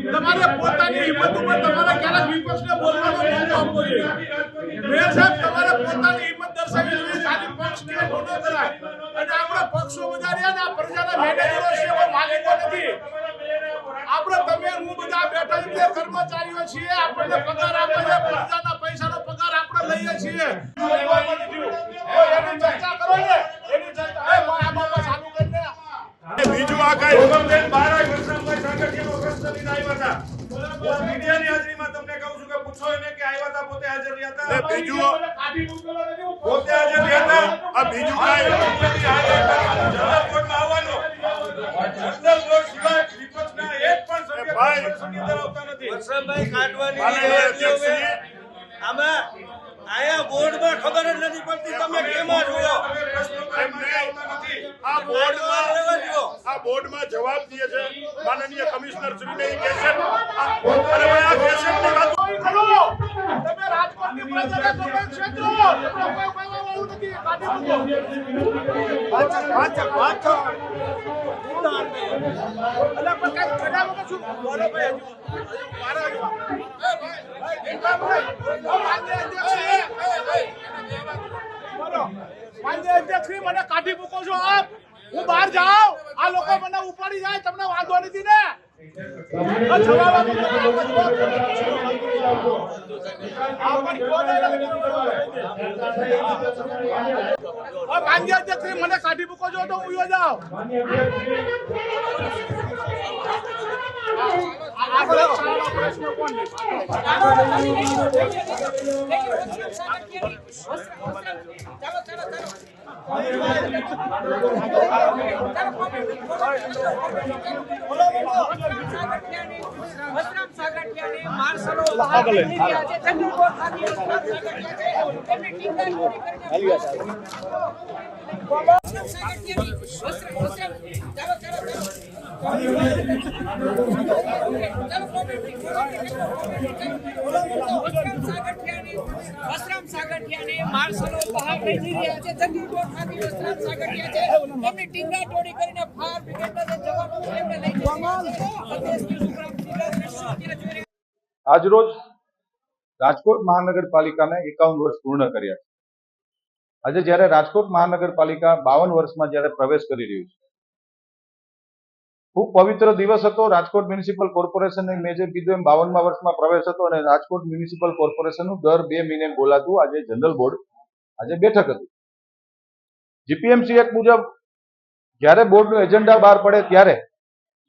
તમારે પોતાની હિંમત ઉપર તમારે ક્યારેક વિપક્ષને બોલવાનો મોકો આપવો જોઈએ. મેયર સાહેબ, તમારે પોતાની હિંમત દર્શાવવી જોઈએ. ખાલી પક્ષ કે ખોટો કરાય અને આપણે પક્ષો બધા રહ્યા ને આ પ્રજાના મેનેજરો છે, કોઈ માલિકો નથી. આપણે તમે હું બધા બેઠા છીએ, કર્મચારીઓ છીએ, આપણને પગાર આપે છે, પ્રજાના પૈસાનો પગાર આપણે લઈએ છીએ. એની ચર્ચા કરો ને, એની ચર્ચા આ બાબા ચાલુ કરીને બીજું આ કઈ ભગવતેન બારા વર્ષાભાઈ સાગઠિયાનો પ્રશ્ન લઈને આવ્યા હતા. હું મીડિયાની હાજરીમાં તમને કહું છું કે પૂછો એને કે આવ્યા હતા, પોતે હાજર રહ્યા હતા. બીજું પોતે હાજર રહ્યા હતા. આ બીજું કઈ જનરલ બોર્ડમાં આવવાનો જનરલ બોર્ડ સિવાય વિપક્ષના એક પણ સભ્ય પક્ષની ધરાવતા નથી. વર્ષાભાઈ કાઢવાની આમાં આયા બોર્ડમાં ખબર જ નથી પડતી, તમે કેમાં જુઓ? આ બોર્ડમાં જવાબ દે છે માનનીય કમિશનર શ્રીને એ કહે છે અને આ કેસેટની વાત કરો. તમે રાજકોટની પ્રજાને તમે ક્ષેત્રો કોઈ વાળું નથી કાઢી મૂકો. પાછળ અલા પણ કઈ ખડા વગર શું બોલો ભાઈ? મને કાઢી મૂકો છો આપ? હું બહાર જાઉં, આ લોકો મને ઉપાડી જાય, તમને વાંધો નથી ને? મને કાઢી મૂકો છો તો હું જાઉં. આજરોજ રાજકોટ મહાનગરપાલિકાને 51 વર્ષ પૂર્ણ કર્યા છે. આજે જ્યારે રાજકોટ મહાનગરપાલિકા 52 વર્ષમાં જ્યારે પ્રવેશ કરી રહ્યું છે, ખૂબ પવિત્ર દિવસ હતો. રાજકોટ મ્યુનિસિપલ કોર્પોરેશન મેં જે કીધું એમ 52મા વર્ષમાં પ્રવેશ હતો અને રાજકોટ મ્યુનિસિપલ કોર્પોરેશનનું દર 2 મહિને બોલાતું આજે જનરલ બોર્ડ આજે બેઠક હતી. જીપીએમસી એક્ટ મુજબ જ્યારે બોર્ડનું એજન્ડા બહાર પડે ત્યારે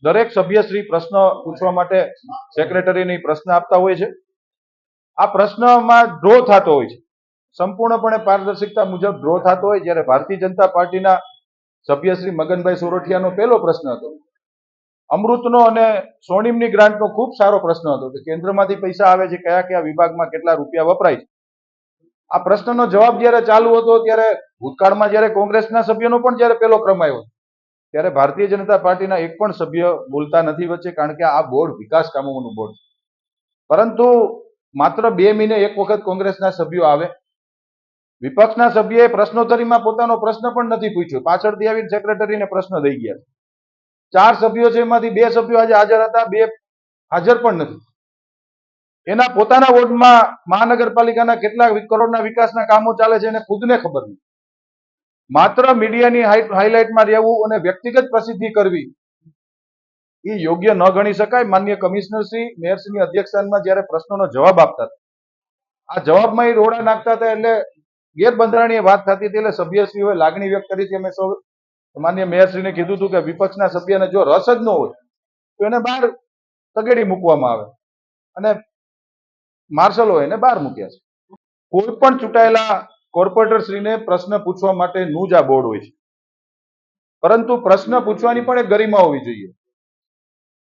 દરેક સભ્યશ્રી પ્રશ્ન પૂછવા માટે સેક્રેટરીને પ્રશ્ન આપતા હોય છે. આ પ્રશ્નમાં ડ્રો થતો હોય છે, સંપૂર્ણપણે પારદર્શિકતા મુજબ ડ્રો થતો હોય. જ્યારે ભારતીય જનતા પાર્ટીના સભ્યશ્રી મગનભાઈ સોરઠિયાનો પહેલો પ્રશ્ન હતો, અમૃતનો અને સ્વર્ણિમની ગ્રાન્ટનો ખૂબ સારો પ્રશ્ન હતો કે કેન્દ્રમાંથી પૈસા આવે છે, કયા કયા વિભાગમાં કેટલા રૂપિયા વપરાય છે. આ પ્રશ્નનો જવાબ જ્યારે ચાલુ હતો ત્યારે ભૂતકાળમાં જ્યારે કોંગ્રેસના સભ્યનો પણ જ્યારે પહેલો ક્રમ આવ્યો ત્યારે ભારતીય જનતા પાર્ટીના એક પણ સભ્ય બોલતા નથી વચ્ચે, કારણ કે આ બોર્ડ વિકાસ કામોનું બોર્ડ છે. પરંતુ માત્ર 2 મહિને એક વખત કોંગ્રેસના સભ્યો આવે, વિપક્ષના સભ્યએ પ્રશ્નોત્તરીમાં પોતાનો પ્રશ્ન પણ નથી પૂછ્યો, પાછળથી આવીને સેક્રેટરીને પ્રશ્ન દઈ ગયા. 4 સભ્યો છે, એમાંથી 2 સભ્યો આજે હાજર હતા, 2 હાજર પણ નથી. એના પોતાના વોર્ડમાં મહાનગરપાલિકાના કેટલા કરોડના વિકાસના કામો ચાલે છે એને ખુદને ખબર નથી. માત્ર મીડિયાની હાઇલાઇટમાં રહેવું અને વ્યક્તિગત પ્રસિદ્ધિ કરવી એ યોગ્ય ન ગણી શકાય. માનનીય કમિશનરશ્રી, મેયરશ્રીની અધ્યક્ષસ્થાનમાં જ્યારે પ્રશ્નોનો જવાબ આપતા હતા, આ જવાબમાં એ રોડા નાખતા હતા એટલે ગેરબંધારણીય વાત થતી હતી. એટલે સભ્યશ્રીઓએ લાગણી વ્યક્ત કરી હતી. અમે સૌ માનનીય મેયરશ્રીને કીધું હતું કે વિપક્ષના સભ્યને જો રસ જ ન હોય તો એને બહાર તગેડી મૂકવામાં આવે અને માર્શલો એને બહાર મૂક્યા છે. કોઈ પણ ચૂંટાયેલા કોર્પોરેટરશ્રીને પ્રશ્ન પૂછવા માટેનું જ આ બોર્ડ હોય છે, પરંતુ પ્રશ્ન પૂછવાની પણ એક ગરિમા હોવી જોઈએ.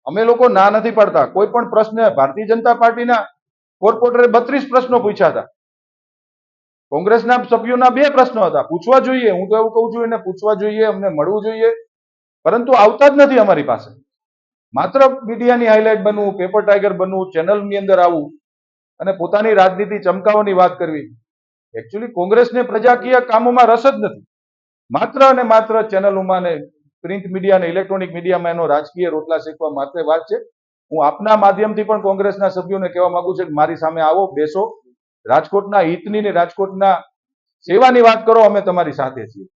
અમે લોકો ના નથી પાડતા. કોઈ પણ પ્રશ્ન ભારતીય જનતા પાર્ટીના કોર્પોરેટરે 32 પ્રશ્નો પૂછ્યા હતા, કોંગ્રેસના સભ્યોના 2 પ્રશ્નો હતા. પૂછવા જોઈએ, હું તો એવું કહું છું એને પૂછવા જોઈએ, અમને મળવું જોઈએ, પરંતુ આવતા જ નથી અમારી પાસે. માત્ર મીડિયાની હાઇલાઇટ બનવું, પેપર ટાઈગર બનવું, ચેનલની અંદર આવવું અને પોતાની રાજનીતિ ચમકાવવાની વાત કરવી. એકચ્યુઅલી કોંગ્રેસને પ્રજાકીય કામોમાં રસ જ નથી. માત્ર અને માત્ર ચેનલોમાં ને પ્રિન્ટ મીડિયા અને ઇલેક્ટ્રોનિક મીડિયામાં એનો રાજકીય રોટલા શેકવા માટે વાત છે. હું આપના માધ્યમથી પણ કોંગ્રેસના સભ્યોને કહેવા માંગુ છું કે મારી સામે આવો, બેસો, રાજકોટના હિતની ને રાજકોટના સેવાની વાત કરો, અમે તમારી સાથે છીએ.